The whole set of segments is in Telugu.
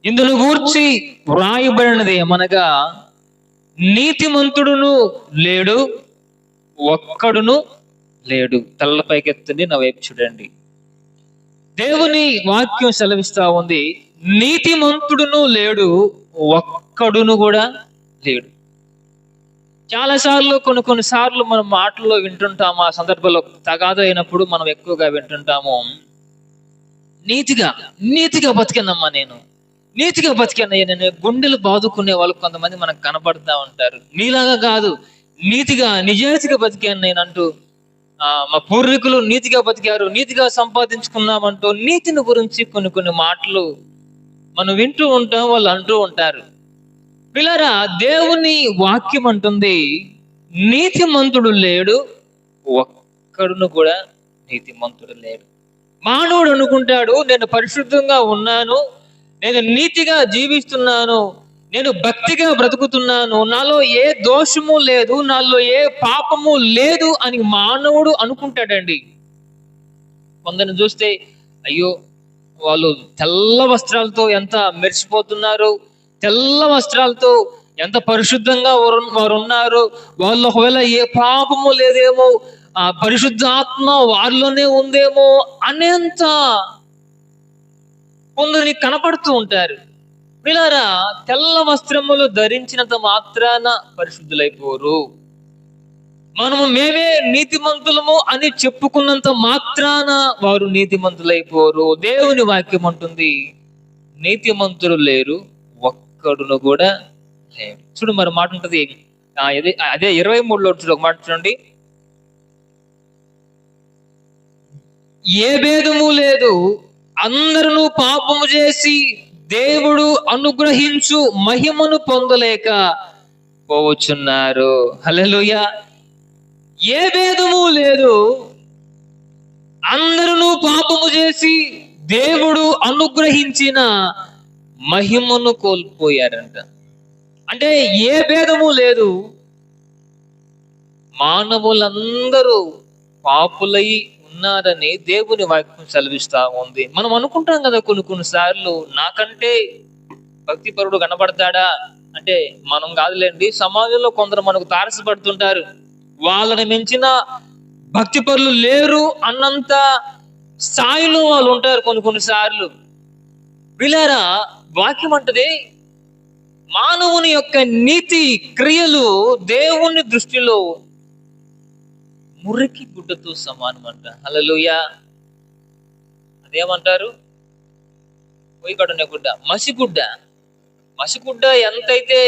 ఇందులో గూర్చి వ్రాయబడినది ఏమనగా, నీతిమంతుడును లేడు, ఒక్కడును లేడు. తలపైకెత్తండి, నా వైపు చూడండి. దేవుని వాక్యం సెలవిస్తా ఉంది, నీతిమంతుడును లేడు, ఒక్కడును కూడా లేడు. చాలాసార్లు కొన్నిసార్లు మనం మాటల్లో వింటుంటాము, ఆ సందర్భంలో తగాదు అయినప్పుడు మనం ఎక్కువగా వింటుంటాము, నీతిగా బతికినమ్మా, నేను నీతిగా బతికినయ్యా, నేను గుండెలు బాదుకునే వాళ్ళు కొంతమంది మనకు కనపడుతూ ఉంటారు. నీలాగా కాదు, నీతిగా నిజాయితీగా బతికాను నేను అంటూ, మా పూర్వీకులు నీతిగా బతికారు, నీతిగా సంపాదించుకున్నామంటూ నీతిని గురించి కొన్ని మాటలు మనం వింటూ ఉంటాం, వాళ్ళు అంటూ ఉంటారు. పిల్లరా, దేవుని వాక్యం అంటుంది, నీతిమంతుడు లేడు, ఒక్కడును కూడా నీతిమంతుడు లేడు. మానవుడు అనుకుంటాడు, నేను పరిశుద్ధంగా ఉన్నాను, నేను నీతిగా జీవిస్తున్నాను, నేను భక్తిగా బ్రతుకుతున్నాను, నాలో ఏ దోషము లేదు, నాలో ఏ పాపము లేదు అని మానవుడు అనుకుంటాడండి. కొందరిని చూస్తే, అయ్యో వాళ్ళు తెల్ల వస్త్రాలతో ఎంత మెరిసిపోతున్నారు, తెల్ల వస్త్రాలతో ఎంత పరిశుద్ధంగా వారు ఉన్నారు, వాళ్ళు ఒకవేళ ఏ పాపము లేదేమో, ఆ పరిశుద్ధాత్మ వారిలోనే ఉందేమో అనేంత కొందరిని కనపడుతూ ఉంటారు. పిల్లరా, తెల్ల వస్త్రములు ధరించినంత మాత్రాన పరిశుద్ధులైపోరు. మేమే నీతిమంతులము అని చెప్పుకున్నంత మాత్రాన వారు నీతిమంతులైపోరు. దేవుని వాక్యం అంటుంది, నీతిమంతులు లేరు, ఒక్కడును కూడా లేరు. చూడు, మరి మాట ఉంటుంది, అదే 23లో ఒక మాట చూడండి, ఏ భేదము లేదు, అందరూ పాపము చేసి దేవుడు అనుగ్రహించు మహిమను పొందలేక పోవచ్చున్నారు. హల్లెలూయా. ఏ భేదము లేదు, అందరూ పాపము చేసి దేవుడు అనుగ్రహించిన మహిమను కోల్పోయారంట. అంటే ఏ భేదము లేదు, మానవులందరూ పాపులై ఉన్నారని దేవుని వాక్యం సెలవిస్తా ఉంది. మనం అనుకుంటాం కదా కొన్నిసార్లు, నాకంటే భక్తిపరుడు కనబడతాడా అంటే, మనం కాదులేండి, సమాజంలో కొందరు మనకు తారసపడుతుంటారు, వాళ్ళని మించిన భక్తిపరులు లేరు అన్నంత స్థాయిలో వాళ్ళు ఉంటారు కొన్నిసార్లు. వీళ్ళారా, వాక్యం అంటది, మానవుని యొక్క నీతి క్రియలు దేవుని దృష్టిలో మురికి గుడ్డతో సమానమంట. హల్లెలూయా. అదేమంటారు, పొయ్యికడునే గుడ్డ, మసిగుడ్డ ఎంతైతే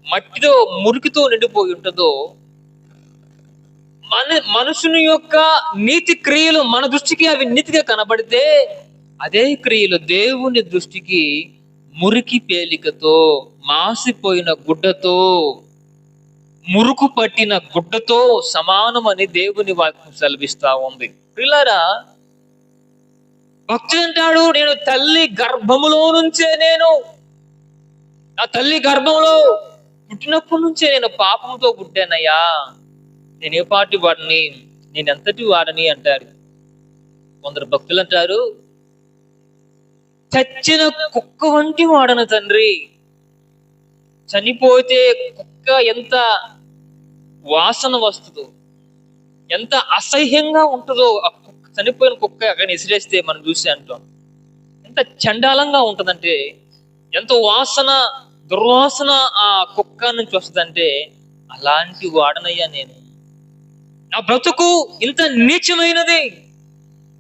మట్టితో మురికితో నిండిపోయి ఉంటుందో, మనుషుని యొక్క నీతి క్రియలు మన దృష్టికి అవి నీతిగా కనబడితే, అదే క్రియలు దేవుని దృష్టికి మురికి పేలికతో, మాసిపోయిన గుడ్డతో, మురుకు పట్టిన గుడ్డతో సమానమని దేవుని వాక్యం సెలవిస్తా ఉంది. పిల్లరా, భక్తుడు అంటాడు, నేను తల్లి గర్భములో నుంచే, నా తల్లి గర్భంలో పుట్టినప్పటి నుంచే నేను పాపంతో పుట్టానయ్యా, నేను ఏ పాటి వాడిని, నేను ఎంతటి వాడని అంటారు. కొందరు భక్తులు అంటారు, చచ్చిన కుక్క వంటి వాడను తండ్రి. చనిపోతే కుక్క ఎంత వాసన వస్తుందో, ఎంత అసహ్యంగా ఉంటుందో, ఆ కుక్క, చనిపోయిన కుక్క అక్కడ ఇసిరేస్తే మనం చూసి అంటాం, ఎంత చండాలంగా ఉంటుందంటే, ఎంత దుర్వాసన ఆ కుక్క నుంచి వస్తుందంటే, అలాంటి వాడనయ్యా నేను. నా బ్రతుకు ఇంత నీచమైనది,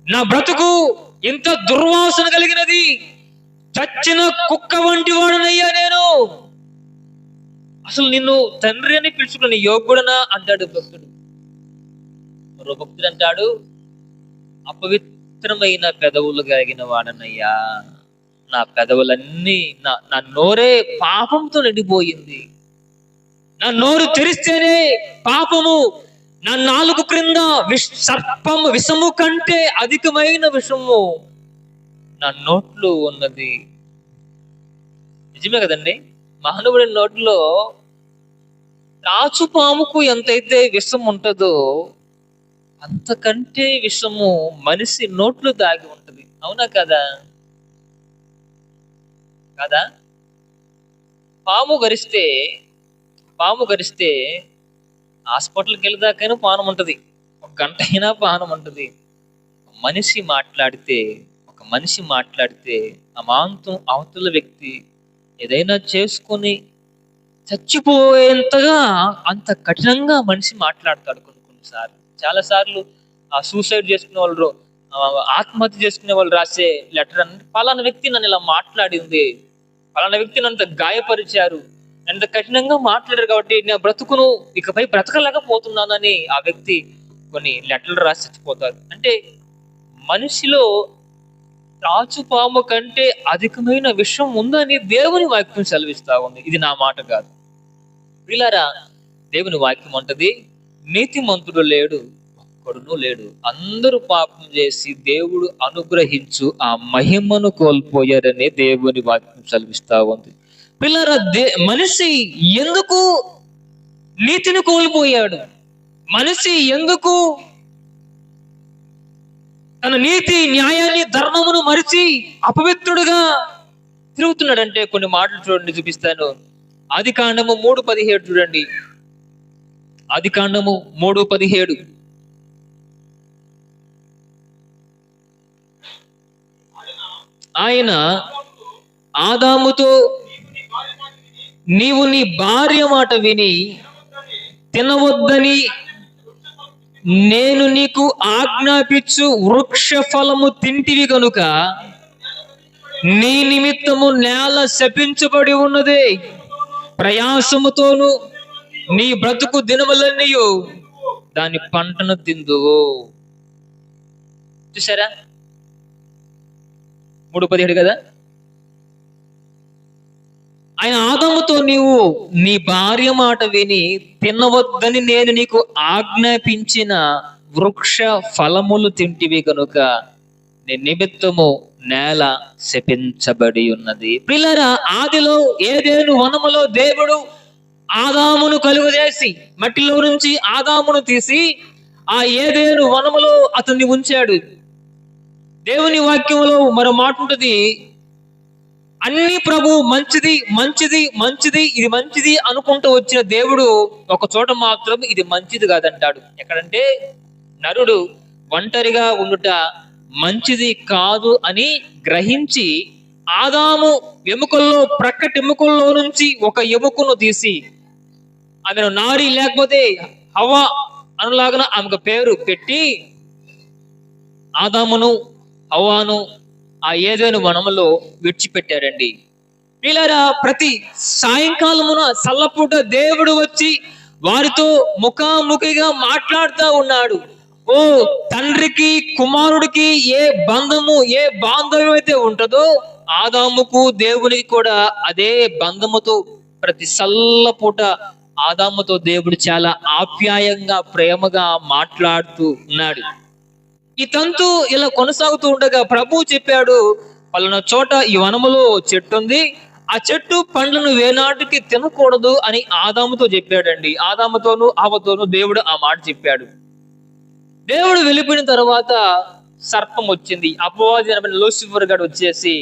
నా బ్రతుకు ఇంత దుర్వాసన కలిగినది, చచ్చిన కుక్క వంటి వాడనయ్యా నేను. అసలు నిన్ను తండ్రి అని పిలుచుకుని యోగ్యుడనా అంటాడు భక్తుడు. మరో భక్తుడు అంటాడు, అపవిత్రమైన పెదవులు కలిగిన వాడనయ్యా, నా పెదవులన్నీ, నా నోరే పాపంతో నిండిపోయింది, నా నోరు తెరిస్తేనే పాపము, నా నాలుగు క్రింద విషము కంటే అధికమైన విషము నా నోట్లో ఉన్నది. నిజమే కదండి, మానవుడి నోట్లో తాచుపాముకు ఎంతైతే విషం ఉంటుందో అంతకంటే విషము మనిషి నోట్లో దాగి ఉంటది. అవునా కదా? కదా? పాము గరిస్తే పాము గరిస్తే హాస్పిటల్కి వెళ్ళేదాకైనా పానం ఉంటుంది, ఒక గంట అయినా పానం ఉంటుంది. మనిషి మాట్లాడితే ఒక మనిషి మాట్లాడితే అమాంతం అవతల వ్యక్తి ఏదైనా చేసుకొని చచ్చిపోయేంతగా అంత కఠినంగా మనిషి మాట్లాడతాడు కొన్నిసార్లు. చాలా సార్లు ఆ సూసైడ్ చేసుకునే వాళ్ళు, ఆత్మహత్య చేసుకునే వాళ్ళు రాసే లెటర్ అంటే, పలానా వ్యక్తి నన్ను ఇలా మాట్లాడింది, పలానా వ్యక్తి నన్ను అంత గాయపరిచారు, ఎంత కఠినంగా మాట్లాడారు కాబట్టి నేను బ్రతుకును ఇకపై బ్రతకలేకపోతున్నానని ఆ వ్యక్తి కొన్ని లెటర్లు రాసి చచ్చిపోతారు. అంటే మనిషిలో త్రాచుపాము కంటే అధికమైన విషయం ఉందని దేవుని వాక్యం సెలవిస్తా ఉంది. ఇది నా మాట కాదు వీళ్ళారా. దేవుని వాక్యం అంటది, నీతిమంతుడు లేడు, ఒక్కడును లేడు, అందరూ పాపం చేసి దేవుడు అనుగ్రహించు ఆ మహిమను కోల్పోయారని దేవుని వాక్యం సెలవిస్తా ఉంది. పిల్లరా, మనిషి ఎందుకు నీతిని కోల్పోయాడు? మనిషి ఎందుకు తన నీతి, న్యాయాన్ని, ధర్మమును మరిచి అపవిత్రుడుగా తిరుగుతున్నాడంటే కొన్ని మాటలు చూడండి, చూపిస్తాను. ఆదికాండము 3:17 చూడండి. ఆదికాండము 3:17. ఆయన ఆదాముతో, నీవు నీ భార్య మాట విని తినవద్దని నేను నీకు ఆజ్ఞాపించు వృక్ష ఫలము తింటివి కనుక నీ నిమిత్తము నేల శపించబడి ఉన్నదే, ప్రయాసముతోను నీ బ్రతుకు దినములన్నీ దాని పంటను తిందువు. చూసారా? 3:17 కదా. ఆయన ఆదాముతో, నీవు నీ భార్య మాట విని తినవద్దని నేను నీకు ఆజ్ఞాపించిన వృక్ష ఫలములు తింటివి కనుక నీ నిమిత్తము నేల శపించబడి ఉన్నది. ప్రియులారా, ఆదిలో ఏదెను వనములో దేవుడు ఆదామును కలుగజేసి మట్టిలో నుంచి ఆదామును తీసి ఆ ఏదెను వనములో అతన్ని ఉంచాడు. దేవుని వాక్యంలో మరో మాట ఉంటుంది, అన్ని ప్రభు మంచిది మంచిది మంచిది, ఇది మంచిది అనుకుంటూ వచ్చిన దేవుడు ఒక చోట మాత్రం ఇది మంచిది కాదంటాడు. ఎక్కడంటే, నరుడు ఒంటరిగా ఉండుట మంచిది కాదు అని గ్రహించి ఆదాము ఎముకల్లో, ప్రక్కటి ఎముకల్లో నుంచి ఒక ఎముకను తీసి ఆమెను నారి లేకపోతే హవ్వ అనులాగన ఆమెకు పేరు పెట్టి ఆదామును హవ్వను ఆ ఏదైనా వనములో విడిచిపెట్టారండి. వీళ్ళారా, ప్రతి సాయంకాలమున సల్లపూట దేవుడు వచ్చి వారితో ముఖాముఖిగా మాట్లాడుతూ ఉన్నాడు. ఓ తండ్రికి కుమారుడికి ఏ బంధము, ఏ బాంధవ్యం అయితే ఉంటుందో ఆదాముకు దేవునికి కూడా అదే బంధముతో ప్రతి సల్లపూట ఆదాముతో దేవుడు చాలా ఆప్యాయంగా, ప్రేమగా మాట్లాడుతూ ఉన్నాడు. ఈ తంతు ఇలా కొనసాగుతూ ఉండగా ప్రభు చెప్పాడు, పలానా చోట ఈ వనములో చెట్టు ఉంది, ఆ చెట్టు పండ్లను వేనాటికి తినకూడదు అని ఆదాముతో చెప్పాడండి. ఆదాముతోను హవ్వతోను దేవుడు ఆ మాట చెప్పాడు. దేవుడు వెళ్ళిపోయిన తర్వాత సర్పం వచ్చింది. అపవాది అనబడిన లూసిఫర్ గాడు వచ్చేసి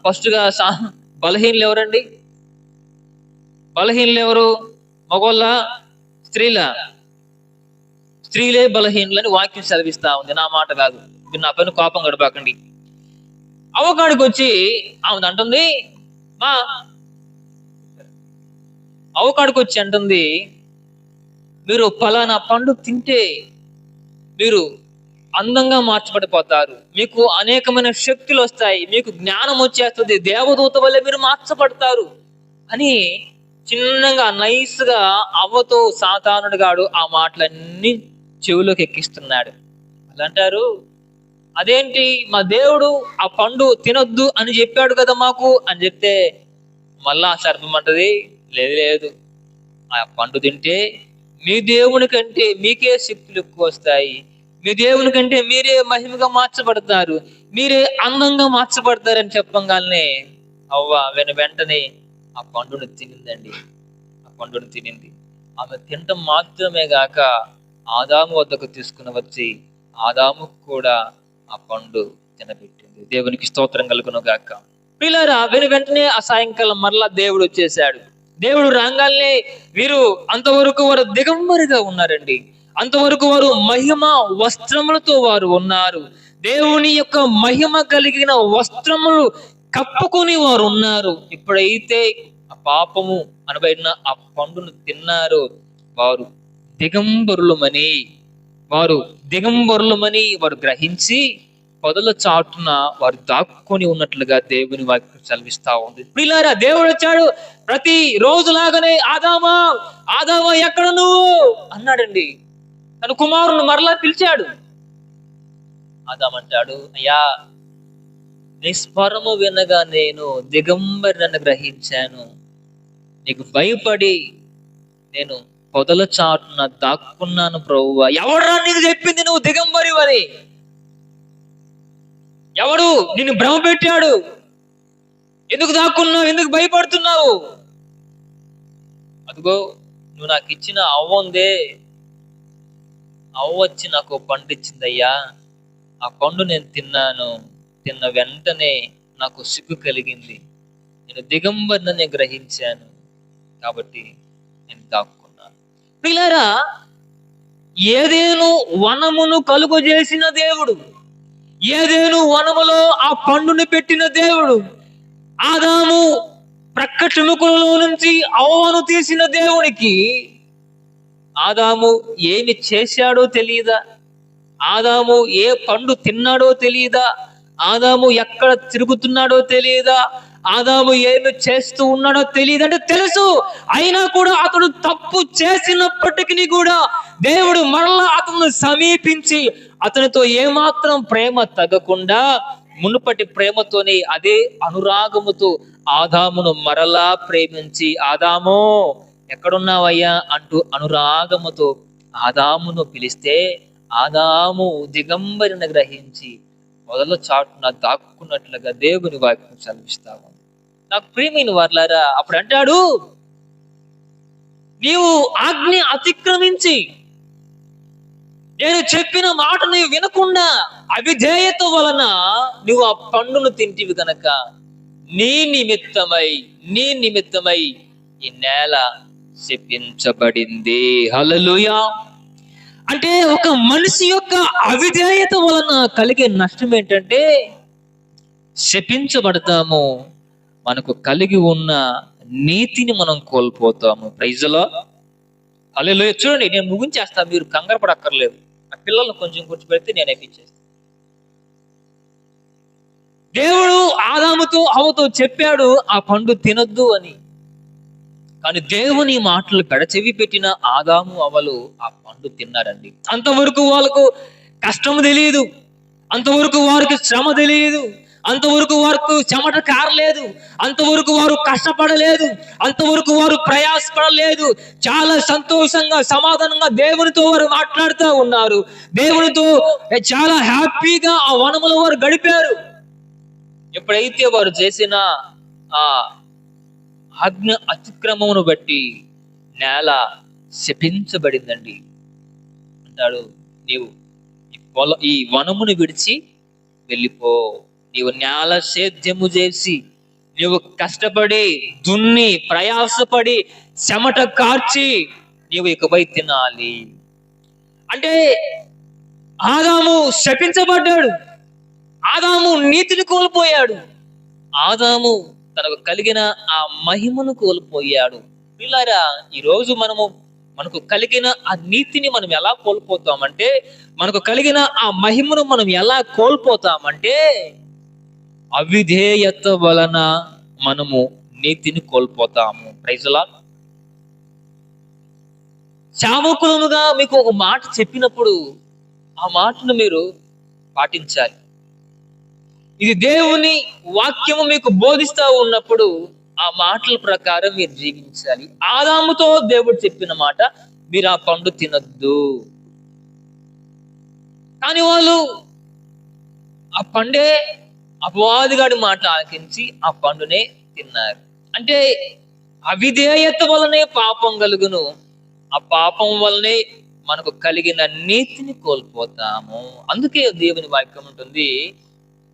ఫస్ట్ గా బలహీనలు ఎవరండి? బలహీనలు ఎవరు? మగోళ్ళ, స్త్రీల? స్త్రీలే బలహీనులని వాక్యం చదివిస్తా ఉంది, నా మాట కాదు. మీరు నా పైన కోపం గడపకండి. అవకాడికి వచ్చి ఆమె అంటుంది, అవకాడికి వచ్చి అంటుంది, మీరు ఫలానా పండు తింటే మీరు అందంగా మార్చబడిపోతారు, మీకు అనేకమైన శక్తులు వస్తాయి, మీకు జ్ఞానం వచ్చేస్తుంది, దేవదూత వల్ల మీరు మార్చబడతారు అని చిన్నగా నైస్గా అవ్వతో సాతానుడు గాడు ఆ మాటలన్నీ చెవులోకి ఎక్కిస్తున్నాడు. వాళ్ళు అంటారు, అదేంటి మా దేవుడు ఆ పండు తినొద్దు అని చెప్పాడు కదా మాకు అని చెప్తే మళ్ళా సర్పం అంటది, లేదు లేదు, ఆ పండు తింటే మీ దేవుని కంటే మీకే శక్తులు ఎక్కువ వస్తాయి, మీ దేవుని కంటే మీరే మహిమగా మార్చబడతారు, మీరే అందంగా మార్చబడతారని చెప్పగానే అవ్వ వెంటనే ఆ పండుని తినిందండి. ఆ పండుని తినింది. ఆమె తినటం మాత్రమే గాక ఆదాము వద్దకు తీసుకుని వచ్చి ఆదాముకు కూడా ఆ పండు తినబెట్టింది. దేవునికి స్తోత్రం కలుగును గాక. ప్రియులారా, వెంటనే ఆ సాయంకాలం మరలా దేవుడు వచ్చేసాడు. దేవుడు రాగానే వీరు అంతవరకు వారు దిగంబరిగా ఉన్నారండి. అంతవరకు వారు మహిమ వస్త్రములతో వారు ఉన్నారు. దేవుని యొక్క మహిమ కలిగిన వస్త్రములు కప్పుకొని వారు ఉన్నారు. ఎప్పుడైతే ఆ పాపము అనబడిన ఆ పండును తిన్నారో వారు దిగంబరులమని వారు గ్రహించి పొదల చాటున వారు దాక్కుని ఉన్నట్లుగా దేవుని వాక్యం చదివిస్తా ఉంది. ప్రియులారా, దేవుడు వచ్చాడు. ప్రతి రోజులాగానే ఆదామా ఎక్కడ నువ్వు అన్నాడండి. తన కుమారుని మరలా పిలిచాడు. ఆదామంటాడు, అయ్యా, నీ స్వరము వినగా నేను దిగంబరిని గ్రహించాను. నీకు భయపడి నేను పొదల చాటున దాక్కున్నాను ప్రభువా. ఎవడరా నీకు చెప్పింది నువ్వు దిగంబరివని? ఎవడు నిన్ను భ్రమ పెట్టాడు? ఎందుకు దాక్కున్నావు? ఎందుకు భయపడుతున్నావు? అదిగో నువ్వు నాకు ఇచ్చిన అవ్వ ఉందే, అవ్వ వచ్చి నాకు పండు ఇచ్చిందయ్యా. ఆ పండు నేను తిన్నాను. తిన్న వెంటనే నాకు సిగ్గు కలిగింది. నేను దిగంబరిని గ్రహించాను కాబట్టి నేను దాక్కున్నాను. పిల్లరా, ఏదేను వనమును కలుగజేసిన దేవుడు, ఏదేను వనములో ఆ పండుని పెట్టిన దేవుడు, ఆదాము ప్రక్కటెముకలలో నుంచి అవ్వను తీసిన దేవునికి ఆదాము ఏమి చేశాడో తెలియదా? ఆదాము ఏ పండు తిన్నాడో తెలియదా? ఆదాము ఎక్కడ తిరుగుతున్నాడో తెలియదా? ఆదాము ఏమి చేస్తూ ఉన్నాడో తెలియదు అంటే తెలుసు. అయినా కూడా అతడు తప్పు చేసినప్పటికీ కూడా దేవుడు మరలా అతను సమీపించి అతనితో ఏమాత్రం ప్రేమ తగ్గకుండా మునుపటి ప్రేమతోనే అదే అనురాగముతో ఆదామును మరలా ప్రేమించి, ఆదాము ఎక్కడున్నావయ్యా అంటూ అనురాగముతో ఆదామును పిలిస్తే ఆదాము దిగంబరిని గ్రహించి మొదల చాటున దాక్కున్నట్లుగా దేవుని వాక్యం చదివిస్తాము. నాకు ప్రియమైన వారలారా, అప్పుడు అంటాడు, నీవు ఆజ్ఞ అతిక్రమించి నేను చెప్పిన మాట నీవు వినకుండా అవిధేయత వలన నువ్వు ఆ పండును తింటివి గనక నీ నిమిత్తమై ఈ నేల శపించబడింది. హల్లెలూయా. అంటే ఒక మనిషి యొక్క అవిధేయత వలన కలిగే నష్టం ఏంటంటే శపించబడతాము. మనకు కలిగి ఉన్న నీతిని మనం కోల్పోతాము. Praise lord. హల్లెలూయా. చూడండి, నేను ముగించేస్తాను, మీరు కంగారు పడక్కర్లేదు. ఆ పిల్లలను కొంచెం కూర్చోబెడితే నేను ఎక్కించేస్తాను. దేవుడు ఆదాముతో హవ్వతో చెప్పాడు ఆ పండు తినొద్దు అని. కానీ దేవుని మాటలు పెడచెవి పెట్టిన ఆదాము అవ్వలు ఆ పండు తిన్నారండి. అంతవరకు వాళ్ళకు కష్టం తెలియదు, అంతవరకు వారికి శ్రమ తెలియదు, అంతవరకు వారికి చెమట కారలేదు, అంతవరకు వారు కష్టపడలేదు, అంతవరకు వారు ప్రయాసపడలేదు. చాలా సంతోషంగా సమాధానంగా దేవునితో వారు మాట్లాడుతూ ఉన్నారు. దేవునితో చాలా హ్యాపీగా ఆ వనములో వారు గడిపారు. ఎప్పుడైతే వారు చేసిన ఆ ఆజ్ఞ అతిక్రమమును బట్టి నేల శపించబడిందండి. అంటాడు, నీవు ఈ వనమును విడిచి వెళ్ళిపో. నీవు నేల సేద్యము చేసి నీవు కష్టపడి దున్ని ప్రయాసపడి చెమట కార్చి నీవు ఇకపై తినాలి. అంటే ఆదాము శపించబడ్డాడు. ఆదాము నీతిని కోల్పోయాడు. ఆదాము తనకు కలిగిన ఆ మహిమను కోల్పోయాడు. పిల్లారా, ఈరోజు మనకు కలిగిన ఆ నీతిని మనం ఎలా కోల్పోతామంటే, మనకు కలిగిన ఆ మహిమను మనం ఎలా కోల్పోతామంటే అవిధేయత వలన మనము నీతిని కోల్పోతాము. Praise lord. సేవకులుగా మీకు ఒక మాట చెప్పినప్పుడు ఆ మాటను మీరు పాటించాలి. ఇది దేవుని వాక్యము మీకు బోధిస్తూ ఉన్నప్పుడు ఆ మాటల ప్రకారం మీరు జీవించాలి. ఆదాముతో దేవుడు చెప్పిన మాట, మీరు ఆ పండు తినొద్దు. కానీ వాళ్ళు ఆ పండే అపవాదిగాడి మాట ఆలకించి ఆ పండునే తిన్నారు. అంటే అవిధేయత వలనే పాపం కలుగును. ఆ పాపం వలనే మనకు కలిగిన నీతిని కోల్పోతాము. అందుకే దేవుని వాక్యం ఉంటుంది,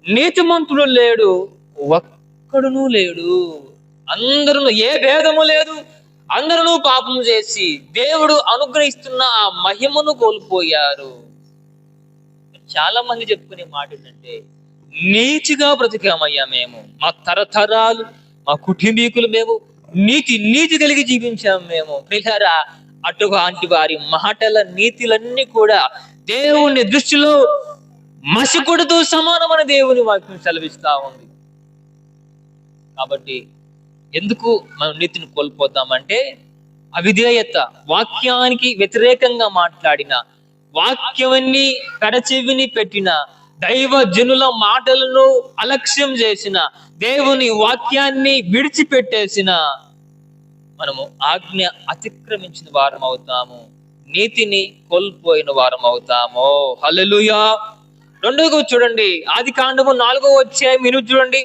నీతిమంతుడు లేడు, ఒక్కడునూ లేడు. అందరూ, ఏ భేదము లేదు, అందరూ పాపం చేసి దేవుడు అనుగ్రహిస్తున్న ఆ మహిమను కోల్పోయారు. చాలా మంది చెప్పుకునే మాట ఏంటంటే, నీతిగా బ్రతికామయ్యా మేము, మా తరతరాలు, మా కుటుంబీకులు మేము నీతి కలిగి జీవించాము మేము. ప్రియులారా, అటువంటి వారి మాటల నీతిలన్నీ కూడా దేవుని దృష్టిలో మసికొడుతూ సమానమైన దేవుని వాక్యం సెలవిస్తా ఉంది. కాబట్టి ఎందుకు మనం నీతిని కోల్పోతామంటే, అవిధేయత, వాక్యానికి వ్యతిరేకంగా మాట్లాడిన, వాక్యాన్ని పెడచెవిని పెట్టిన, దైవ జనుల మాటలను అలక్ష్యం చేసిన, దేవుని వాక్యాన్ని విడిచిపెట్టేసిన మనము ఆజ్ఞ అతిక్రమించిన వారం అవుతాము, నీతిని కోల్పోయిన వారం అవుతాము. హల్లెలూయా. రెండోగా చూడండి, ఆది కాండము 4వ అధ్యాయం 8 చూడండి.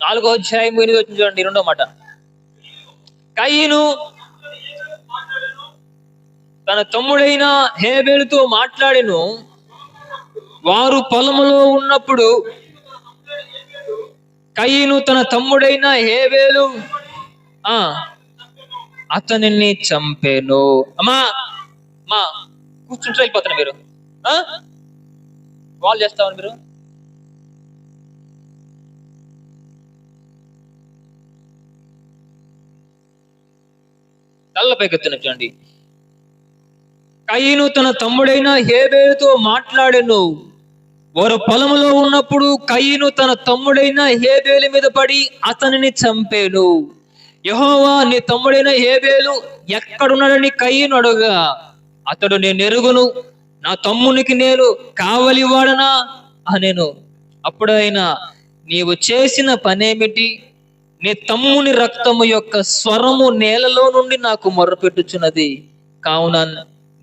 4వ అధ్యాయం 8 చూడండి, రెండో మాట. కయీను తన తమ్ముడైన హేబేలుతో మాట్లాడెను. వారు పొలములో ఉన్నప్పుడు కయీను తన తమ్ముడైన హేబేలు అతనిని చంపెను. అమ్మా కూర్చుంటే వెళ్ళిపోతాను. మీరు కాల్ చేస్తామని మీరు తల్లపైకెత్తున చూడండి. కయీను తన తమ్ముడైన హేబేలుతో మాట్లాడెను. వారు పొలములో ఉన్నప్పుడు కయీను తన తమ్ముడైన హేబేలు మీద పడి అతనిని చంపేను. యెహోవా, నీ తమ్ముడైన హేబేలు ఎక్కడున్నాడని కయీను అడుగా, అతడు, నేను ఎరుగును, నా తమ్మునికి నేను కావలివాడనా అనెను. అప్పుడైనా, నీవు చేసిన పనేమిటి? నీ తమ్ముని రక్తము యొక్క స్వరము నేలలో నుండి నాకు మొర్రపెట్టుచున్నది. కావున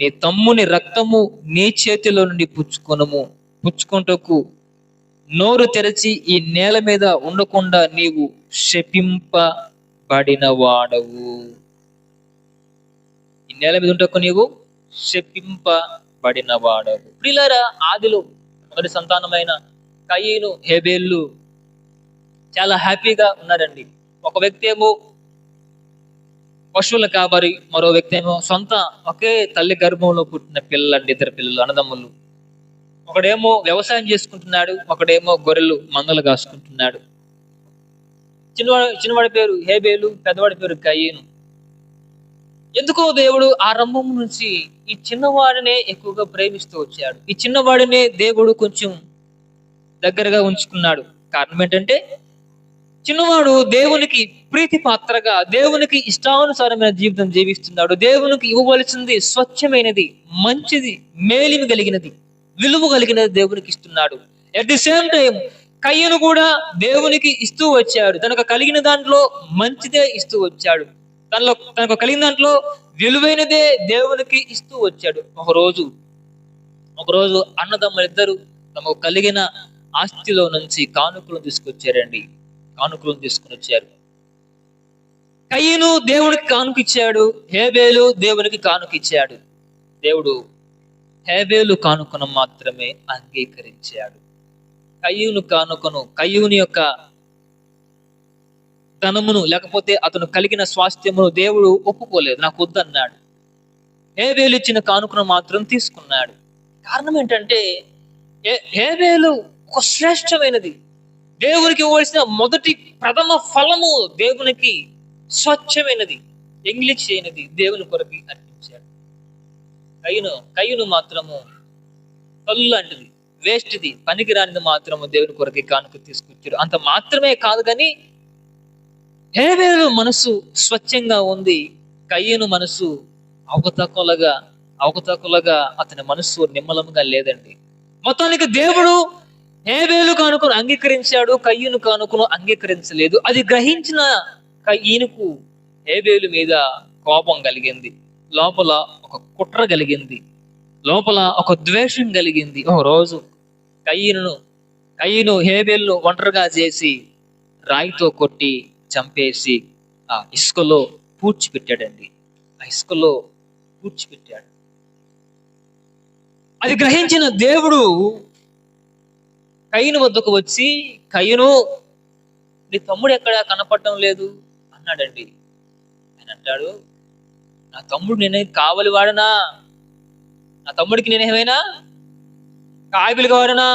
నీ తమ్ముని రక్తము నీ చేతిలో నుండి పుచ్చుకుంటకు నోరు తెరచి ఈ నేల మీద ఉండకుండా నీవు శపింపబడిన వాడవు. ఈ నేల మీద ఉండకు నీవు శపింపబడిన వాడవు. ప్రియులారా, ఆదిలో మొదటి సంతానమైన కయీను హేబేలు చాలా హ్యాపీగా ఉన్నారండి. ఒక వ్యక్తి ఏమో పశువుల కాపరి, మరో వ్యక్తి ఏమో సొంత ఒకే తల్లి గర్భంలో పుట్టిన పిల్లలండి, ఇద్దరు పిల్లలు, అన్నదమ్ములు. ఒకడేమో వ్యవసాయం చేసుకుంటున్నాడు, ఒకడేమో గొర్రెలు మందలు కాసుకుంటున్నాడు. చిన్నవాడి పేరు హేబేలు, పెద్దవాడి పేరు కయీను. ఎందుకో దేవుడు ఆరంభం నుంచి ఈ చిన్నవాడినే ఎక్కువగా ప్రేమిస్తూ వచ్చాడు. ఈ చిన్నవాడినే దేవుడు కొంచెం దగ్గరగా ఉంచుకున్నాడు. కారణం ఏంటంటే, చిన్నవాడు దేవునికి ప్రీతి పాత్రగా, దేవునికి ఇష్టానుసారమైన జీవితం జీవిస్తున్నాడు. దేవునికి ఇవ్వవలసింది స్వచ్ఛమైనది, మంచిది, మేలిమి కలిగినది, విలువ కలిగినది దేవునికి ఇస్తున్నాడు. అట్ ది సేమ్ టైం కయ్యను కూడా దేవునికి ఇస్తూ వచ్చాడు. తనకు కలిగిన దాంట్లో మంచిదే ఇస్తూ వచ్చాడు. తనకు కలిగిన దాంట్లో విలువైనదే దేవునికి ఇస్తూ వచ్చాడు. ఒకరోజు అన్నదమ్ములిద్దరూ తమకు కలిగిన ఆస్తిలో నుంచి కానుకలను తీసుకొచ్చారండి. కానుకలను తీసుకుని వచ్చారు. కయీను దేవునికి కానుకిచ్చాడు, హేబేలు దేవునికి కానుకిచ్చాడు. దేవుడు హేబేలు కానుకను మాత్రమే అంగీకరించాడు. కయీను యొక్క ధనమును, లేకపోతే అతను కలిగిన స్వాస్థ్యమును దేవుడు ఒప్పుకోలేదు, నాకు వద్దన్నాడు. హేబేలు ఇచ్చిన కానుకను మాత్రం తీసుకున్నాడు. కారణం ఏంటంటే, హేబేలు ఒక శ్రేష్టమైనది, దేవునికి ఇవ్వాల్సిన మొదటి ప్రథమ ఫలము దేవునికి స్వచ్ఛమైనది, ఎంగిలి చేయనిది దేవుని కొరకు అర్పించాడు. కయ్యను మాత్రము కళ్ళు లాంటిది, వేస్ట్ది, పనికిరానిది మాత్రము దేవుని కొరకు కానుక తీసుకొచ్చాడు. అంత మాత్రమే కాదు కానీ హేబేలు మనసు స్వచ్ఛంగా ఉంది, కయ్యను మనసు అవకతవకలుగా అతని మనసు నిమ్మలంగా లేదండి. మొత్తానికి దేవుడు హేబేలు కానుకను అంగీకరించాడు, కయ్యను కానుకను అంగీకరించలేదు. అది గ్రహించిన కయ్యనుకు హేబేలు మీద కోపం కలిగింది, లోపల ఒక కుట్ర కలిగింది, లోపల ఒక ద్వేషం కలిగింది. ఓ రోజు కయ్యను హేబేలును ఒంటరిగా చేసి రాయితో కొట్టి చంపేసి ఆ ఇసుకలో పూడ్చిపెట్టాడండి. అది గ్రహించిన దేవుడు కయ్యను వద్దకు వచ్చి, కయ్యను, మీ తమ్ముడు ఎక్కడ కనపడటం లేదు అన్నాడండి. ఆయన అంటాడు, నా తమ్ముడు నేనే కావలి వాడనా? నా తమ్ముడికి నేనేమైనా కాయబిలుగా వాడనా?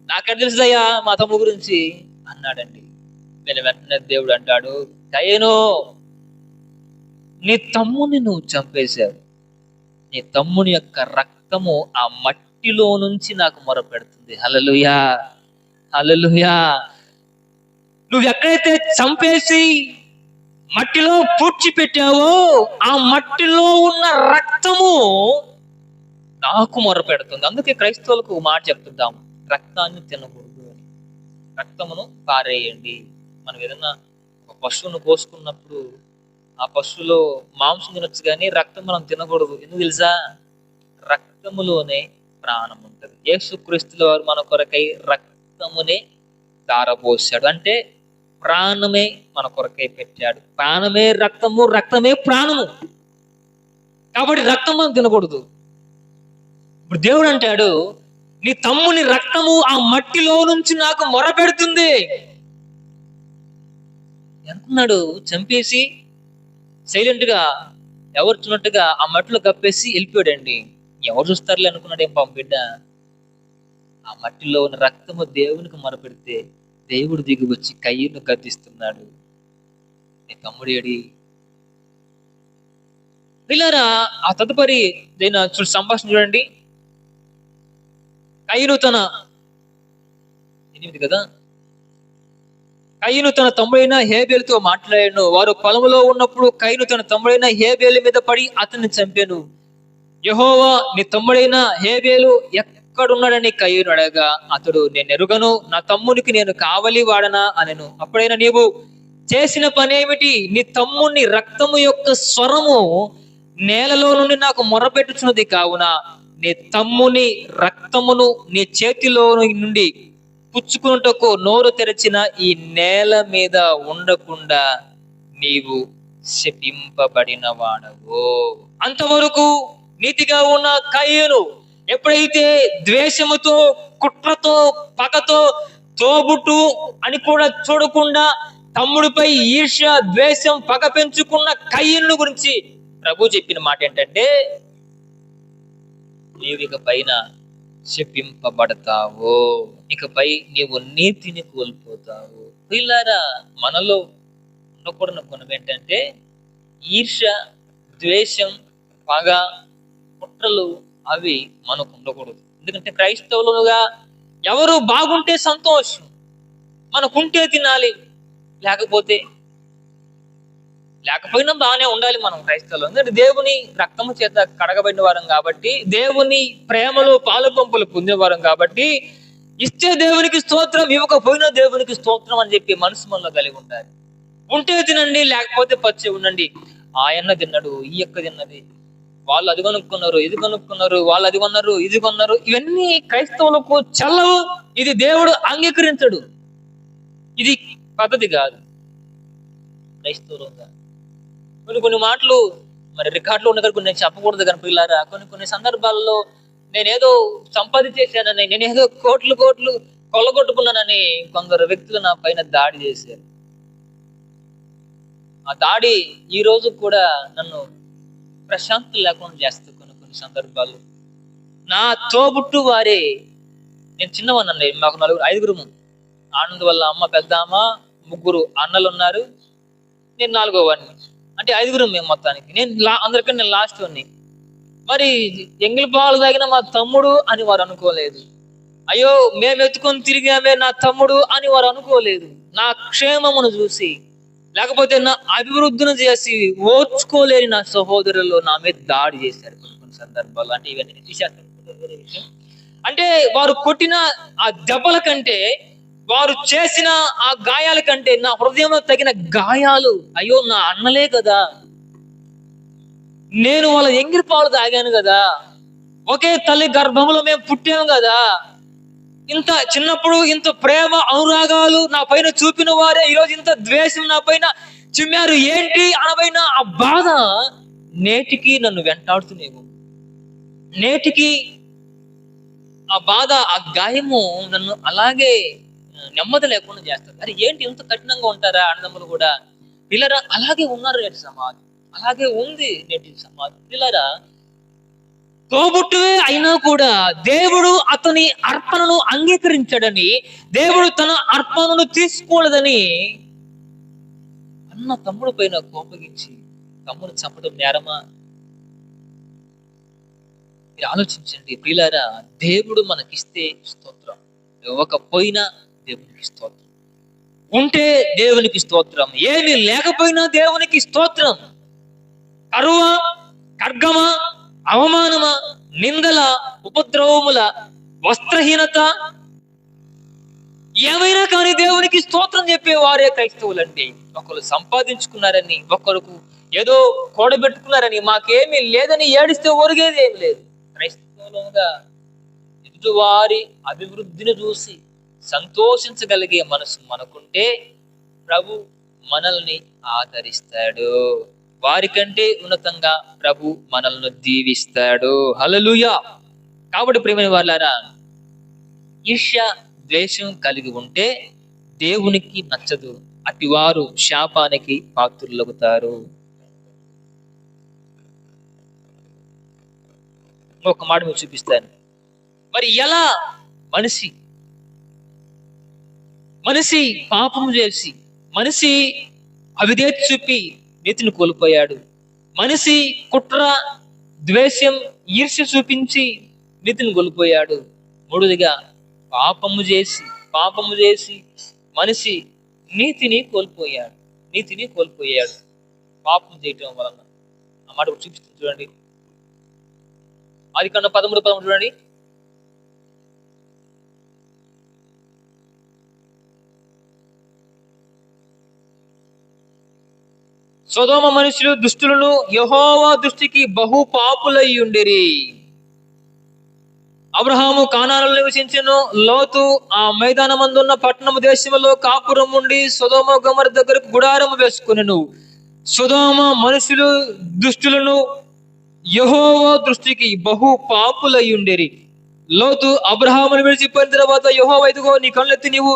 నాకెట్ తెలుసుదయ్యా మా తమ్ముడు గురించి అన్నాడండి. నేను వెంటనే దేవుడు అంటాడు, కయను, నీ తమ్ముని నువ్వు చంపేశావు. నీ తమ్ముని యొక్క రక్తము ఆ మట్టిలో నుంచి నాకు మొరపెడుతుంది. హల్లెలూయా, హల్లెలూయా. నువ్వు ఎక్కడైతే చంపేసి మట్టిలో పూడ్చిపెట్టావో ఆ మట్టిలో ఉన్న రక్తము నాకు మొరపెడుతుంది. అందుకే క్రైస్తవులకు మాట చెప్తుందాం, రక్తాన్ని తినకూడదు అని. రక్తమును పారేయండి. మనం ఏదన్నా ఒక పశువును కోసుకున్నప్పుడు ఆ పశువులో మాంసం తినొచ్చు కానీ రక్తం మనం తినకూడదు. ఎందుకు తెలుసా? రక్తములోనే ప్రాణం ఉంటది. యేసుక్రీస్తుల వారు మన కొరకై రక్తమునే ధారపోసాడు. అంటే ప్రాణమే మన కొరకై పెట్టాడు. ప్రాణమే రక్తము, రక్తమే ప్రాణము. కాబట్టి రక్తం మనం తినకూడదు. ఇప్పుడు దేవుడు అంటాడు, నీ తమ్ముని రక్తము ఆ మట్టిలో నుంచి నాకు మొరపెడుతుంది అనుకున్నాడు. చంపేసి సైలెంట్ గా ఎవరు చూన్నట్టుగా ఆ మట్టిలో కప్పేసి వెళ్ళిపోయాడండి. ఎవరు చూస్తారులే అనుకున్నాడు. ఏం పాపం బిడ్డ, ఆ మట్టిలో ఉన్న రక్తము దేవునికి మొరపెడితే దేవుడు దిగి వచ్చి కయ్యను గద్దిస్తున్నాడు, నీ తమ్ముడు ఏడి? పిల్లరా, ఆ తదుపరి సంభాషణ చూడండి. కయ్యను తన 8 కదా, కయ్యను తన తమ్ముడైన హేబేలుతో మాట్లాడాను. వారు పొలంలో ఉన్నప్పుడు కయ్యను తన తమ్ముడైన హేబేలు మీద పడి అతన్ని చంపాను. యెహోవా, నీ తమ్ముడైన హేబేలు ఎక్కడున్నాడని కయ్యను అడగా, అతడు, నేను ఎరుగను, నా తమ్మునికి నేను కావలి వాడనా అనెను. అప్పుడైనా నీవు చేసిన పనేమిటి? నీ తమ్ముని రక్తము యొక్క స్వరము నేలలో నుండి నాకు మొరపెట్టుచున్నది కావున నీ తమ్ముని రక్తమును నీ చేతిలో నుండి పుచ్చుకున్నటకు నోరు తెరచిన ఈ నేల మీద ఉండకుండా నీవు శపింపబడిన వాడవు. అంతవరకు నీతిగా ఉన్న కయ్యను ఎప్పుడైతే ద్వేషముతో, కుట్రతో, పగతో, తోబుట్టు అని కూడా చూడకుండా తమ్ముడిపై ఈర్ష్య, ద్వేషం, పగ పెంచుకున్న కయ్యను గురించి ప్రభు చెప్పిన మాట ఏంటంటే, నీవు ఇక పైన శపింపబడతావు, ఇకపై నీవు నీతిని కోల్పోతావు. పిల్లారా, మనలో ఉండకూడని గుణం ఏంటంటే ఈర్ష్య, ద్వేషం, పగ, కుట్రలు అవి మనకు ఉండకూడదు. ఎందుకంటే క్రైస్తవులుగా ఎవరు బాగుంటే సంతోషం, మనకుంటే తినాలి, లేకపోయినా బాగానే ఉండాలి మనం క్రైస్తవులు. ఎందుకంటే దేవుని రక్తము చేత కడగబడిన వారం కాబట్టి, దేవుని ప్రేమలో పాలు పంపులు పొందేవారం కాబట్టి, ఇస్తే దేవునికి స్తోత్రం, ఇవ్వకపోయినా దేవునికి స్తోత్రం అని చెప్పి మనసు మనలో కలిగి ఉండాలి. ఉంటే తినండి, లేకపోతే పచ్చి ఉండండి. ఆయన తిన్నాడు, ఈ యొక్క తిన్నది, వాళ్ళు అది కొనుక్కున్నారు, ఇది కొనుక్కున్నారు, వాళ్ళు అది కొన్నారు, ఇది కొన్నారు. ఇవన్నీ క్రైస్తవులకు చల్లవు. ఇది దేవుడు అంగీకరించడు. ఇది పద్ధతి కాదు క్రైస్తవులుగా. కొన్ని మాటలు మరి రికార్డులో ఉన్న కొన్ని నేను చెప్పకూడదు కానీ పిల్లారా, కొన్ని సందర్భాల్లో నేనేదో సంపాదించేసానని, నేనేదో కోట్లు కొల్లగొట్టుకున్నానని కొందరు వ్యక్తులు నా పైన దాడి చేశారు. ఆ దాడి ఈ రోజు కూడా నన్ను ప్రశాంతం లేకుండా చేస్తుంది. కొన్ని సందర్భాలు నా తోబుట్టు వారే, నేను చిన్నవాడినండి, మాకు 5 ఆనంద్ వల్ల అమ్మ, పెద్ద అమ్మ, 3 అన్నలు ఉన్నారు, నేను 4వ వాడిని. అంటే 5 మేము మొత్తానికి. అందరికీ నేను లాస్ట్ వాడిని. మరి ఎంగిలి పాలు తాగిన మా తమ్ముడు అని వారు అనుకోలేదు. అయ్యో మేము ఎత్తుకొని తిరిగామే నా తమ్ముడు అని వారు అనుకోలేదు. నా క్షేమమును చూసి, లేకపోతే నా అభివృద్ధిని చేసి ఓర్చుకోలేని నా సహోదరులు నా మీద దాడి చేశారు కొన్ని సందర్భాలు. అంటే ఇవన్నీ వేరే విషయం. అంటే వారు కొట్టిన ఆ దెబ్బల కంటే, వారు చేసిన ఆ గాయాల కంటే నా హృదయంలో తగిన గాయాలు, అయ్యో నా అన్నలే కదా, నేను వాళ్ళ ఎంగిలి పాలు తాగాను కదా, ఒకే తల్లి గర్భంలో మేము పుట్టాము కదా, ఇంత చిన్నప్పుడు ఇంత ప్రేమ అనురాగాలు నా పైన చూపిన వారే ఈరోజు ఇంత ద్వేషం నా పైన చిమ్మారు ఏంటి అనబైన ఆ బాధ నేటికి నన్ను వెంటాడుతున్నావు. నేటికి ఆ బాధ, ఆ గాయము నన్ను అలాగే నెమ్మది లేకుండా చేస్తారు. అరే ఏంటి ఇంత కఠినంగా ఉంటారా అన్నదమ్ములు కూడా? పిల్లరా అలాగే ఉన్నారు నేటి సమాజం, అలాగే ఉంది నేటి సమాజం. పిల్లరా తోబుట్టువే అయినా కూడా దేవుడు అతని అర్పణను అంగీకరించాడని, దేవుడు తన అర్పణను తీసుకోలేదని అన్న తమ్ముడు పైన కోపగించి తమ్ముడు చంపడం నేరమా? మీరు ఆలోచించండి ప్రియులారా. దేవుడు మనకిస్తే స్తోత్రం, ఇవ్వకపోయినా దేవునికి స్తోత్రం, ఉంటే దేవునికి స్తోత్రం, ఏమి లేకపోయినా దేవునికి స్తోత్రం. కరువా, ఖడ్గమా, అవమానమా, నిందల, ఉపద్రవముల, వస్త్రహీనత, ఏమైనా కానీ దేవునికి స్తోత్రం చెప్పేవారే క్రైస్తవులండి. ఒకరు సంపాదించుకున్నారని, ఒకరికి ఏదో కూడబెట్టుకున్నారని, మాకేమీ లేదని ఏడిస్తే ఒరిగేది ఏం లేదు. క్రైస్తవులుగా ఎదుటివారి అభివృద్ధిని చూసి సంతోషించగలిగే మనసు మనకుంటే ప్రభు మనల్ని ఆదరిస్తాడు. వారికంటే ఉన్నతంగా ప్రభు మనల్ని దీవిస్తాడు. హల్లెలూయా. కాబట్టి ప్రియమైన వాళ్ళారా, ఈర్ష్య, ద్వేషం కలిగి ఉంటే దేవునికి నచ్చదు. అటివారు శాపానికి పాత్రులవుతారు. ఒక మాట మీకు చూపిస్తాను. మరి ఎలా మనిషి పాపం చేసి, మనిషి అవిధేయత చూపి నీతిని కోల్పోయాడు. మనిషి కుట్ర, ద్వేషం, ఈర్ష్య చూపించి నీతిని కోల్పోయాడు. మూడోదిగా పాపము చేసి మనిషి నీతిని కోల్పోయాడు. పాపం చేయటం వలన. ఆ మాట చూపిస్తుంది చూడండి. ఆదికాండం 13:13 చూడండి. సొదొమ మనుషులు దుష్టులను యెహోవా దృష్టికి బహు పాపులై ఉండిరి. అబ్రహాము కానానులో నివసించెను. లోతు ఆ మైదానమందున్న పట్టణము దేశములో కాపురం ఉండి సొదొమ గొమొర్రా దగ్గరకు గుడారము వేసుకొనెను. సొదొమ మనుషులు దుష్టులను యెహోవా దృష్టికి బహు పాపులై ఉండిరి. లోతు అబ్రహామును విడిచిపోయిన తర్వాత యెహోవా, ఇదిగో నీ కళ్ళెత్తి నీవు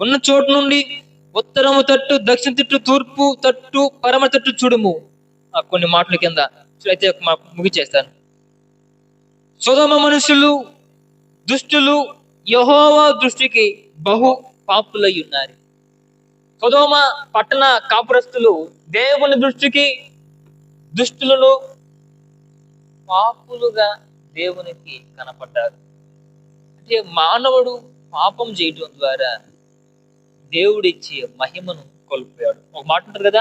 ఉన్న చోటు నుండి ఉత్తరము తట్టు, దక్షిణ తట్టు, తూర్పు తట్టు, పరమ తట్టు చూడుము. కొన్ని మాటల కింద అయితే ముగిచేస్తాను. సొదొమ మనుషులు దుష్టులు యెహోవా దృష్టికి బహు పాపులై ఉన్నారు. సొదొమ పట్టణ కాపురస్తులు దేవుని దృష్టికి దుష్టులను, పాపులుగా దేవునికి కనపడ్డారు. అంటే మానవుడు పాపం చేయటం ద్వారా దేవుడిచ్చే మహిమను కోల్పోయాడు. ఒక మాట ఉంటారు కదా,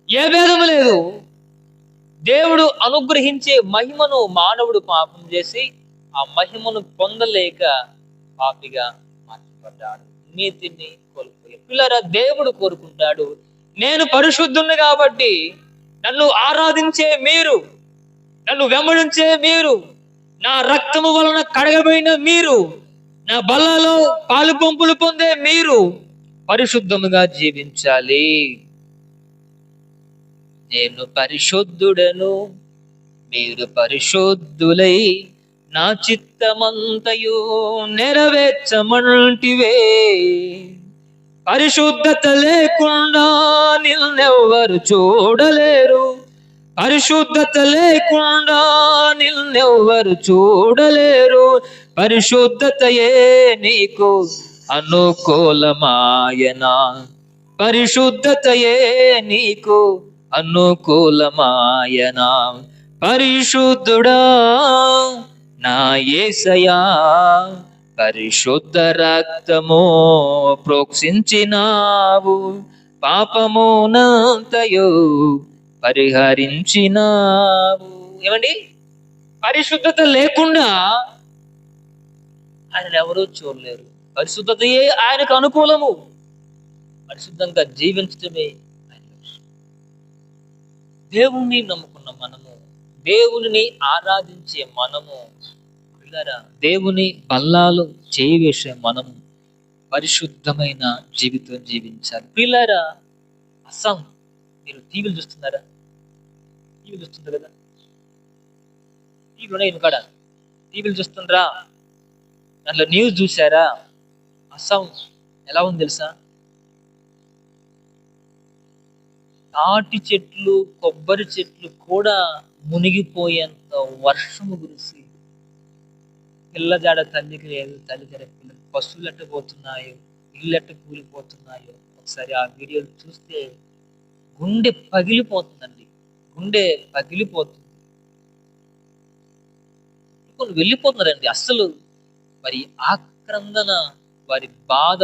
ఏ భేదము లేదు. దేవుడు అనుగ్రహించే మహిమను మానవుడు పాపం చేసి ఆ మహిమను పొందలేక పాపిగా మార్చబడ్డాడు, నీతిని కోల్పోయాడు. పిల్లరా, దేవుడు కోరుకుంటాడు, నేను పరిశుద్ధుని కాబట్టి నన్ను ఆరాధించే మీరు, నన్ను వెంబడించే మీరు, నా రక్తము వలన కడగబడిన మీరు, నా బల్లలో పాలు పంపులు పొందే మీరు పరిశుద్ధముగా జీవించాలి. నేను పరిశుద్ధుడను, మీరు పరిశుద్ధులై నా చిత్తమంతయు నెరవేర్చమంటివే. పరిశుద్ధత లేకుండా నిన్నెవ్వరు చూడలేరు, పరిశుద్ధత లేకుండా నిన్నెవ్వరు చూడలేరు. పరిశుద్ధతయే నీకు అనుకూలమాయనా, పరిశుద్ధతయే నీకు అనుకూలమాయనా. పరిశుద్ధుడా నా యేసయ్యా, పరిశుద్ధ రక్తము ప్రోక్షించినావు, పాపమునంతయు పరిహరించినావు. ఏమండి, పరిశుద్ధత లేకుండా ఆయన ఎవరూ చూడలేరు. పరిశుద్ధతయే ఆయనకు అనుకూలము. పరిశుద్ధంగా జీవించటమే ఆయన లక్ష్యం. దేవుణ్ణి నమ్ముకున్న మనము, దేవుని ఆరాధించే మనము, దేవుని బల్లాలు చేయవేసే మనము పరిశుద్ధమైన జీవితం జీవించాలి. పిల్లారా, మీరు టీవీలు చూస్తున్నారా? టీవీలు చూస్తుంటారు కదా, టీవీలు ఉన్నాయి కాడ, టీవీలు చూస్తుండ్రా? దాంట్లో న్యూస్ చూసారా? ఎలా ఉంది తెలుసా? తాటి చెట్లు, కొబ్బరి చెట్లు కూడా మునిగిపోయేంత వర్షము కురిసి, పిల్లజాడ తల్లికి లేదు, తల్లి జాడ పిల్లలు, పశువులు ఎట్ట పోతున్నాయో, ఇల్లు ఎట్ట కూలిపోతున్నాయో ఒకసారి ఆ వీడియోలు చూస్తే గుండె పగిలిపోతుందండి. గుండె పగిలిపోతుంది. కొన్ని వెళ్ళిపోతున్నారండి. అస్సలు వారి ఆక్రందన, వారి బాధ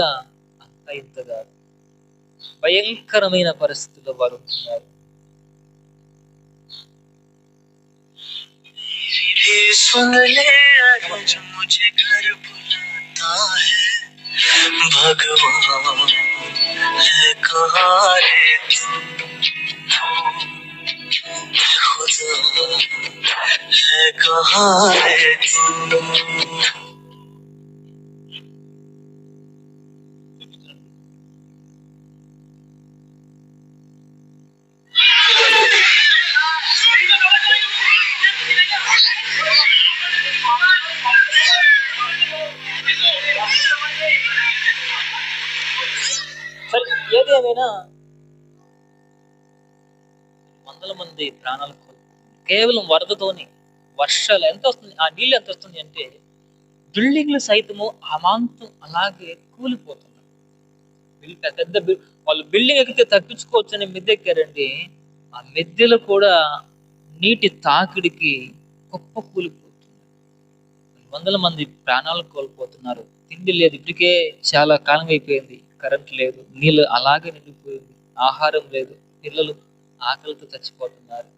అంత ఇంత కాదు. భయంకరమైన పరిస్థితుల్లో వారు ఉంటున్నారు. సరే, ఏది ఏమైనా వందల మంది ప్రాణాలు కేవలం వరదతోని. వర్షాలు ఎంత వస్తుంది, ఆ నీళ్ళు ఎంత వస్తుంది అంటే బిల్డింగ్లు సైతము అమాంతం అలాగే కూలిపోతున్నాయి. పెద్ద వాళ్ళు బిల్డింగ్ ఎక్కితే తప్పించుకోవచ్చు అని మిద్దె ఎక్కారండి. ఆ మిద్దెలు కూడా నీటి తాకిడికి గొప్ప కూలిపోతుంది. వందల మంది ప్రాణాలు కోల్పోతున్నారు. తిండి లేదు, ఇప్పటికే చాలా కాలం అయిపోయింది. కరెంట్ లేదు, నీళ్ళు అలాగే నిండిపోయింది. ఆహారం లేదు, పిల్లలు ఆకలితో చచ్చిపోతున్నారు.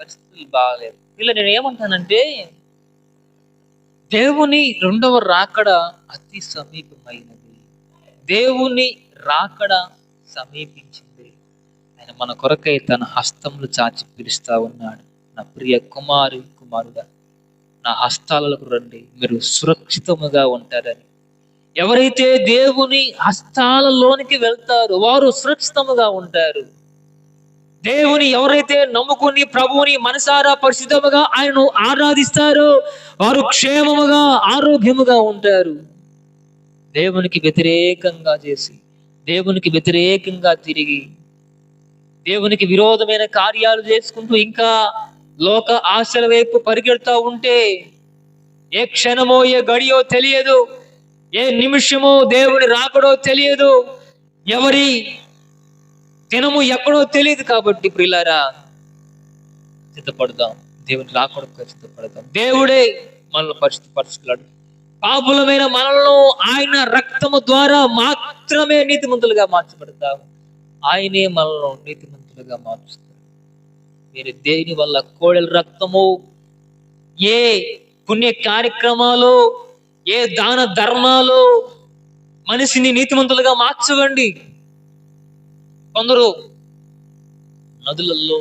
పరిస్థితులు బాగాలేదు. ఇలా నేను ఏమంటానంటే, దేవుని రెండవ రాకడ అతి సమీపమైనది. దేవుని రాకడ సమీపించింది. ఆయన మన కొరకై తన హస్తములు చాచి పిలుస్తా ఉన్నాడు. నా ప్రియ కుమారుడా, నా హస్తాలకు రండి, మీరు సురక్షితముగా ఉంటారని. ఎవరైతే దేవుని హస్తాలలోనికి వెళ్తారో వారు సురక్షితముగా ఉంటారు. దేవుని ఎవరైతే నమ్ముకుని ప్రభువుని మనసారా పరిశుద్ధముగా ఆయనను ఆరాధిస్తారో వారు క్షేమముగా, ఆరోగ్యముగా ఉంటారు. దేవునికి వ్యతిరేకంగా చేసి, దేవునికి వ్యతిరేకంగా తిరిగి, దేవునికి విరోధమైన కార్యాలు చేసుకుంటూ ఇంకా లోక ఆశల వైపు పరిగెడుతూ ఉంటే ఏ క్షణమో, ఏ గడియో తెలియదు, ఏ నిమిషమో దేవుని రాకడో తెలియదు, ఎవరి దినము ఎక్కడో తెలియదు. కాబట్టి ప్రియులారా, సిద్ధపడదాం, దేవుని రాకడకు సిద్ధపడదాం. దేవుడే మనల్ని పరిశుద్ధపరచుకున్నాడు. పాపులమైన మనలను ఆయన రక్తము ద్వారా మాత్రమే నీతిమంతులుగా మార్చబడతాం. ఆయనే మనల్ని నీతిమంతులుగా మార్చుతారు. మీరు దేని వల్ల కోడెల రక్తము, ఏ పుణ్య కార్యక్రమాలు, ఏ దాన ధర్మాలు మనిషిని నీతిమంతులుగా మార్చవండి. కొందరు నదులలో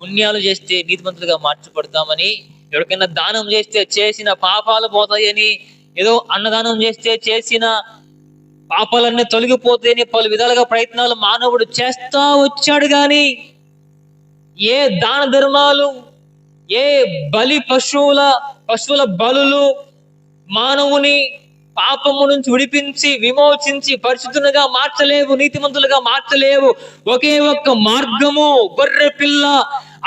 పుణ్యాలు చేస్తే నీతిమంతులుగా మార్చబడతామని, ఎవరికైనా దానం చేస్తే చేసిన పాపాలు పోతాయని, ఏదో అన్నదానం చేస్తే చేసిన పాపాలన్నీ తొలగిపోతాయని పలు విధాలుగా ప్రయత్నాలు మానవుడు చేస్తా వచ్చాడు. కానీ ఏ దాన ధర్మాలు, ఏ బలి పశువుల బలులు మానవుని పాపము నుంచి విడిపించి, విమోచించి పరిశుద్ధులుగా మార్చలేవు, నీతిమంతులుగా మార్చలేవు. ఒకే ఒక్క మార్గము, గొర్రె పిల్ల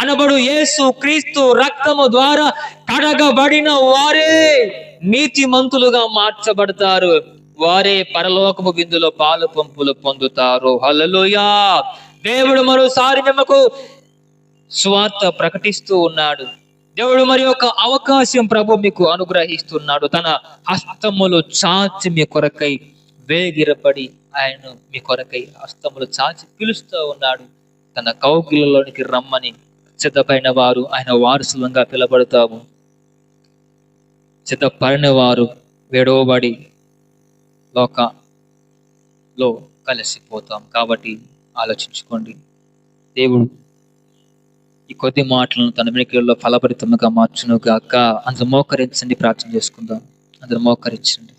అనబడు యేసు క్రీస్తు రక్తము ద్వారా కడగబడిన వారే నీతిమంతులుగా మార్చబడతారు. వారే పరలోకము విందులో పాలు పంపులు పొందుతారు. హల్లెలూయా. దేవుడు మరోసారి మీకు సువార్త ప్రకటిస్తూ ఉన్నాడు. దేవుడు మరి ఒక అవకాశం ప్రభు మీకు అనుగ్రహిస్తున్నాడు. తన హస్తములు చాచి మీ కొరకై వేగిరపడి ఆయన మీ కొరకై హస్తములు చాచి పిలుస్తూ ఉన్నాడు. తన కౌగిలలోనికి రమ్మని సిద్ధపడిన వారు ఆయన వారసులంగా పిలబడతాము. సిద్ధపడిన వారు విడవబడి లోకలో కలిసిపోతాం. కాబట్టి ఆలోచించుకోండి. దేవుడు ఈ కొద్ది మాటలను తన వెనుకల్లో ఫలభరితముగా మార్చును గాక. అందరూ మోకరించండి, ప్రార్థన చేసుకుందాం. అందరూ మోకరించండి,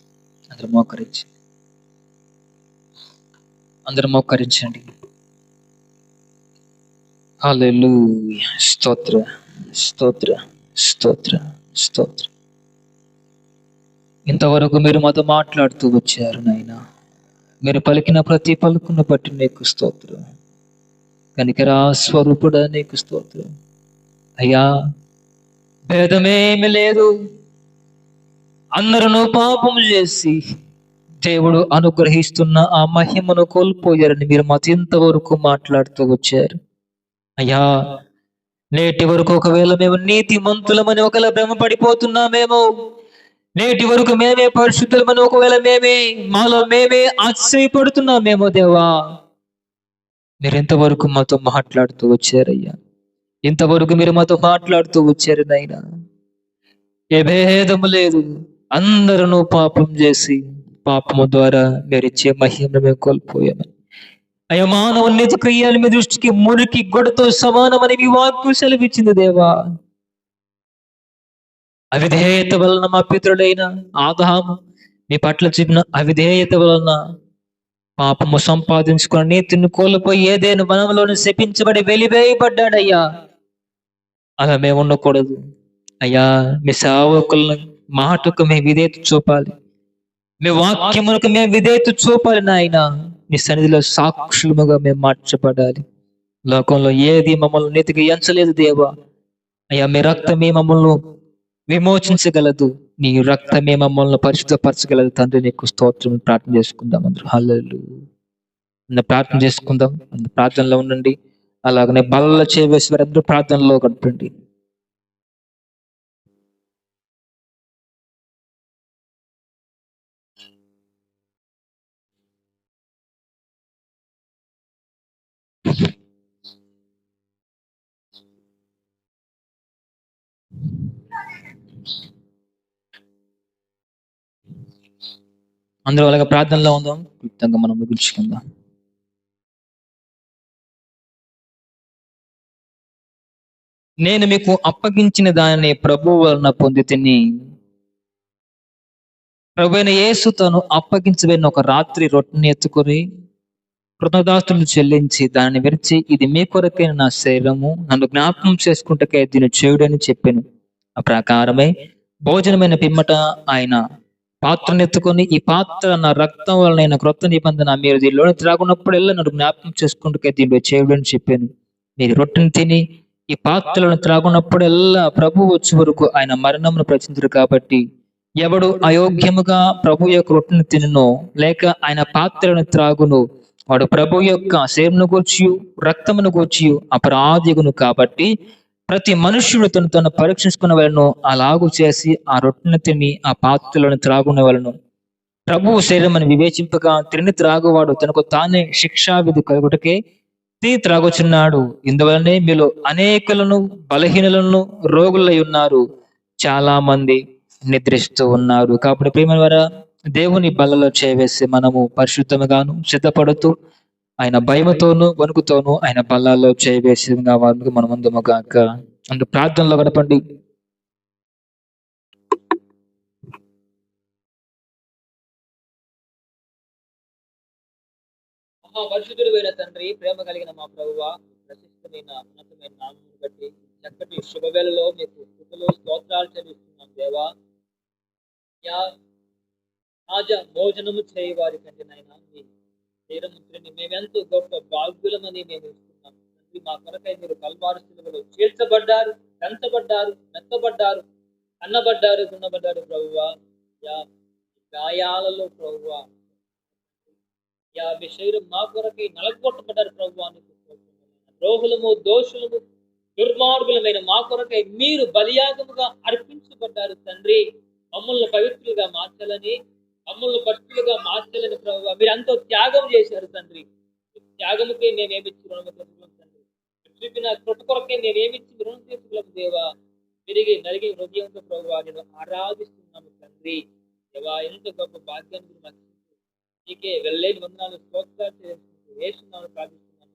అందరూ మోకరించండి, అందరూ మోకరించండి. హల్లెలూయా. స్తోత్ర, స్తోత్ర, స్తోత్ర, స్తోత్ర. ఇంతవరకు మీరు మాతో మాట్లాడుతూ వచ్చారు నాయనా. మీరు పలికిన ప్రతి పలుకును బట్టి నీకు స్తోత్రం. కనికరా స్వరూపుడా నీకు స్తోత్రం. అయ్యా, భేదమేమి లేదు, అందరూ పాపం చేసి దేవుడు అనుగ్రహిస్తున్న ఆ మహిమను కోల్పోయారని మీరు మాతో ఇంతవరకు మాట్లాడుతూ వచ్చారు. అయ్యా, నేటి వరకు ఒకవేళ మేము నీతి మంతులమని ఒకవేళ భ్రమ పడిపోతున్నామేమో, నేటి వరకు మేమే పరిశుద్ధులమని ఒకవేళ మాలో మేమే ఆశ్చర్యపడుతున్నామేమో దేవా, మీరు ఇంతవరకు మాతో మాట్లాడుతూ వచ్చారయ్యా. ఇంతవరకు మీరు మాతో మాట్లాడుతూ వచ్చారు నాయనా. ఏ భేదము లేదు, అందరూ పాపం చేసి పాపము ద్వారా మీరిచ్చే మహిమను మేము కోల్పోయాము. అయ్యా, మానవుని క్రియలు మీ దృష్టికి మురికి గొడతో సమానమని మీ వాక్కు సెలవిచ్చింది దేవా. అవిధేయత వలన మా పితరుడైన ఆదాము మీ పట్ల చూపిన అవిధేయత వలన పాపము సంపాదించుకుని నీతిని కోల్పోయి ఏదైనా వనంలోని శపించబడి వెలివేయబడ్డాడయ్యా. అలా మేము ఉండకూడదు అయ్యా. మీ సేవకులను మాటకు మేము విధేయత చూపాలి, మీ వాక్యములకు మేము విధేయత చూపాలి నాయన. మీ సన్నిధిలో సాక్షులుగా మేము మార్చబడాలి. లోకంలో ఏది మమ్మల్ని నీతిగా ఎంచలేదు దేవా. అయ్యా, మీ రక్తమే మమ్మల్ని విమోచించగలదు, నీ రక్తమే మమ్మల్ని పరిశుద్ధపరచగలదు తండ్రి. నీకు స్తోత్రం. ప్రార్థన చేసుకుందాం అందరూ. హల్లెలూయా. ప్రార్థన చేసుకుందాం. ప్రార్థనలో ఉండండి. అలాగనే బల్ల చేవేసి వారందరూ ప్రార్థనలో గడపండి. అందరూ అలాగే ప్రార్థనలో ఉందాం. క్లుప్తంగా మనం ముగించుకుందాం. నేను మీకు అప్పగించిన దానిని ప్రభువు వలన పొంది తిని, ప్రభువైన యేసు తను అప్పగించబడిన ఒక రాత్రి రొట్టెని ఎత్తుకొని కృతజ్ఞతాస్తుతులు చెల్లించి దానిని విరిచి, ఇది మీ కొరకైన నా శరీరము, నన్ను జ్ఞాపకం చేసుకుంటకే దీన్ని చేయుడని చెప్పాను. ఆ ప్రకారమే భోజనమైన పిమ్మట ఆయన పాత్రను ఎత్తుకొని, ఈ పాత్ర నా రక్తం వలన క్రొత్త నిబంధన, మీరు దీనిలోని త్రాగునప్పుడల్లా నన్ను జ్ఞాపకం చేసుకుంటకే దీనిలో చేయుడని చెప్పాను. మీరు రొట్టెని తిని ఈ పాత్రలను త్రాగునప్పుడల్లా ప్రభు వచ్చే వరకు ఆయన మరణమును ప్రచురించరు. కాబట్టి ఎవడు అయోగ్యముగా ప్రభు యొక్క రొట్టెను తినునో లేక ఆయన పాత్రలను త్రాగును, వాడు ప్రభు యొక్క శరీరమును గూర్చి రక్తమును గూర్చి అపరాధిగును. కాబట్టి ప్రతి మనుష్యుడు తను పరీక్షించుకున్న వలను అలాగూ చేసి ఆ రొట్టెను తిని ఆ పాత్రలను త్రాగున వలను. ప్రభువు శరీరమని వివేచింపగా తిని త్రాగువాడు తనకు తానే శిక్షావిధి కలుగుటకే తిని త్రాగుచున్నాడు. ఇందువలనే మీలో అనేకులను బలహీనులను రోగులై ఉన్నారు, చాలా మంది నిద్రిస్తూ ఉన్నారు. కాబట్టి ప్రియమైన వారా, దేవుని బలలో చేవేసి మనము పరిశుద్ధముగాను సిద్ధపడుతూ ఆయన భయముతోనూ వణుకుతోనూ ఆయన బలాల్లో చేవేసి వారికి మనమందము గాక. అందుకు ప్రార్థనలో గడపండి. పరిశుద్ధుడు అయిన తండ్రి, ప్రేమ కలిగిన మా ప్రభువా, ప్రశస్తమైన ఉన్నతమైన నామమును బట్టి చక్కటి శుభవేళలో మీకు స్తుతులు స్తోత్రాలు చెల్లిస్తున్నాం దేవా. తాజా భోజనము చేయవారి కంటే నాయన మీ శరీరముని మేమెంతో గొప్ప భాగ్యులమని మేము ఇస్తున్నాం తండ్రి. మా కొరకై మీరు కల్వారి శిలువలో చేర్చబడ్డారు, పెంచబడ్డారు, మెత్తబడ్డారు, అన్నబడ్డారు, గుణబడ్డారు ప్రభువా. గాయాలలో ప్రభువా, మీ శరీరం మా కొరకై నలగొట్టబడ్డారు ప్రభువా. ద్రోహులము, దోషులము, దుర్మార్గులమైన మా కొరకై మీరు బలియాగముగా అర్పించబడ్డారు తండ్రి. మమ్మల్ని పవిత్రులుగా మార్చాలని, మమ్మల్ని భక్తులుగా మార్చాలని ప్రభువా మీరు ఎంతో త్యాగం చేశారు తండ్రి. త్యాగముకే మేమేమిచ్చి రుణము తీర్చుకోలేము తండ్రి. చూపిన కృప కొరకే మేమేమిచ్చి రుణం తీర్చుకోలేము దేవా. తిరిగి నలిగి హృదయంతో ప్రభువా నేను ఆరాధిస్తున్నాము తండ్రి. దేవా, ఎంత గొప్ప భాగ్యాన్ని మాకు నీకే వెళ్ళలేని వందనాలు స్తోత్రాలు చేసుకుంటూ యేసునామములో ప్రార్థిస్తున్నాము.